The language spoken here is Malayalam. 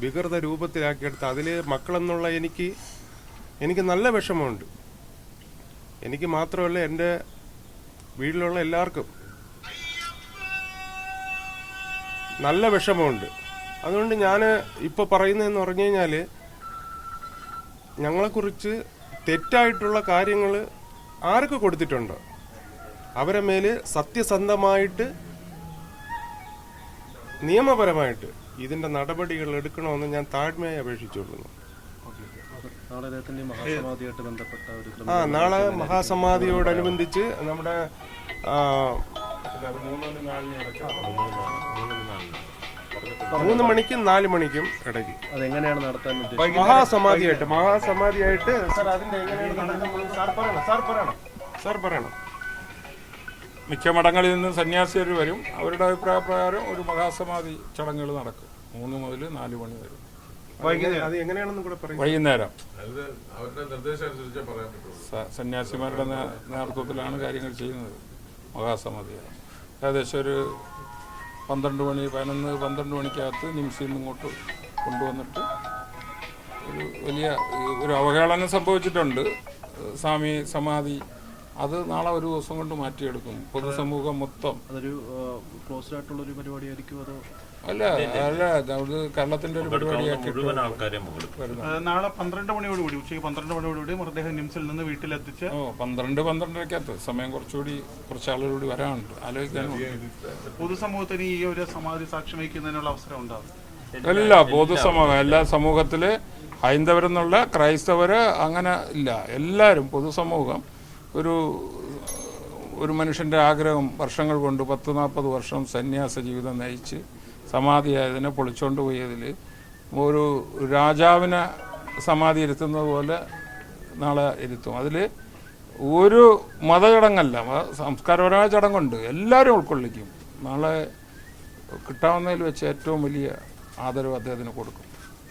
വികൃത രൂപത്തിലാക്കിയെടുത്ത് അതിൽ മക്കളെന്നുള്ള എനിക്ക് നല്ല വിഷമമുണ്ട്. എനിക്ക് മാത്രമല്ല, എൻ്റെ വീട്ടിലുള്ള എല്ലാവർക്കും നല്ല വിഷമമുണ്ട്. അതുകൊണ്ട് ഞാൻ ഇപ്പോൾ പറയുന്നതെന്ന് പറഞ്ഞു കഴിഞ്ഞാൽ, ഞങ്ങളെക്കുറിച്ച് തെറ്റായിട്ടുള്ള കാര്യങ്ങൾ ആരൊക്കെ കൊടുത്തിട്ടുണ്ടോ അവരെ മേൽ സത്യസന്ധമായിട്ട് നിയമപരമായിട്ട് ഇതിൻ്റെ നടപടികൾ എടുക്കണമെന്ന് ഞാൻ താഴ്മയായി അപേക്ഷിച്ചുകൊള്ളുന്നു. നാളെ മഹാസമാധിയോടനുബന്ധിച്ച് നമ്മുടെ 3 മണിക്കും 4 മണിക്കും ഇടയ്ക്ക് മഹാസമാധിയായിട്ട് സാർ അതിന്റെ സാർ പറയണം. മിക്ക മഠങ്ങളിൽ നിന്ന് സന്യാസികൾ വരും. അവരുടെ അഭിപ്രായ പ്രകാരം ഒരു മഹാസമാധി ചടങ്ങുകൾ നടക്കും 3 മുതൽ 4 മണി വരെ വൈകുന്നേരം. സന്യാസിമാരുടെ നേതൃത്വത്തിലാണ് കാര്യങ്ങൾ ചെയ്യുന്നത്. മഹാസമാധി ഏകദേശം ഒരു 11 മണിക്കകത്ത് നിംസിൽ നിന്ന് ഇങ്ങോട്ട് കൊണ്ടുവന്നിട്ട് ഒരു അവഹേളനം സംഭവിച്ചിട്ടുണ്ട്. സ്വാമി സമാധി അത് നാളെ ഒരു ദിവസം കൊണ്ട് മാറ്റിയെടുക്കും. പൊതുസമൂഹം മൊത്തം ക്ലോസ്ഡ് ആയിട്ടുള്ളൊരു പരിപാടിയായിരിക്കും അതോ? അല്ല, അത് കേരളത്തിന്റെ ഒരു പരിപാടിയാക്കി നാളെ 12 മണിയോടുകൂടി ഉച്ചയ്ക്ക് 12 മണിയോടുകൂടി മൃതദേഹം നിംസിൽ നിന്ന് വീട്ടിലെത്തിച്ച് 12-12:30 സമയം കുറച്ച് ആളുകൂടി വരാനുണ്ട്, ആലോചിക്കാനുണ്ട്. പൊതുസമൂഹത്തിന് ഈ ഒരു സമാധി സാക്ഷ്യം വഹിക്കുന്നതിനുള്ള അവസരം ഉണ്ടാവും? എല്ലാ സമൂഹത്തില് ഹൈന്ദവരെന്നുള്ള ക്രൈസ്തവര് അങ്ങനെ ഇല്ല. എല്ലാവരും പൊതുസമൂഹം ഒരു മനുഷ്യൻ്റെ ആഗ്രഹം വർഷങ്ങൾ കൊണ്ട് 10-40 വർഷം സന്യാസ ജീവിതം നയിച്ച് സമാധിയായതിനെ പൊളിച്ചുകൊണ്ട് പോയതിൽ ഒരു രാജാവിനെ സമാധി ഇരുത്തുന്നത് പോലെ നാളെ ഇരുത്തും. അതിൽ ഒരു മതചടങ്ങല്ല, സംസ്കാരപരമായ ചടങ്ങുണ്ട്. എല്ലാവരും ഉൾക്കൊള്ളിക്കും. നാളെ കിട്ടാവുന്നതിൽ വെച്ച് ഏറ്റവും വലിയ ആദരവ് അദ്ദേഹത്തിന് കൊടുക്കും.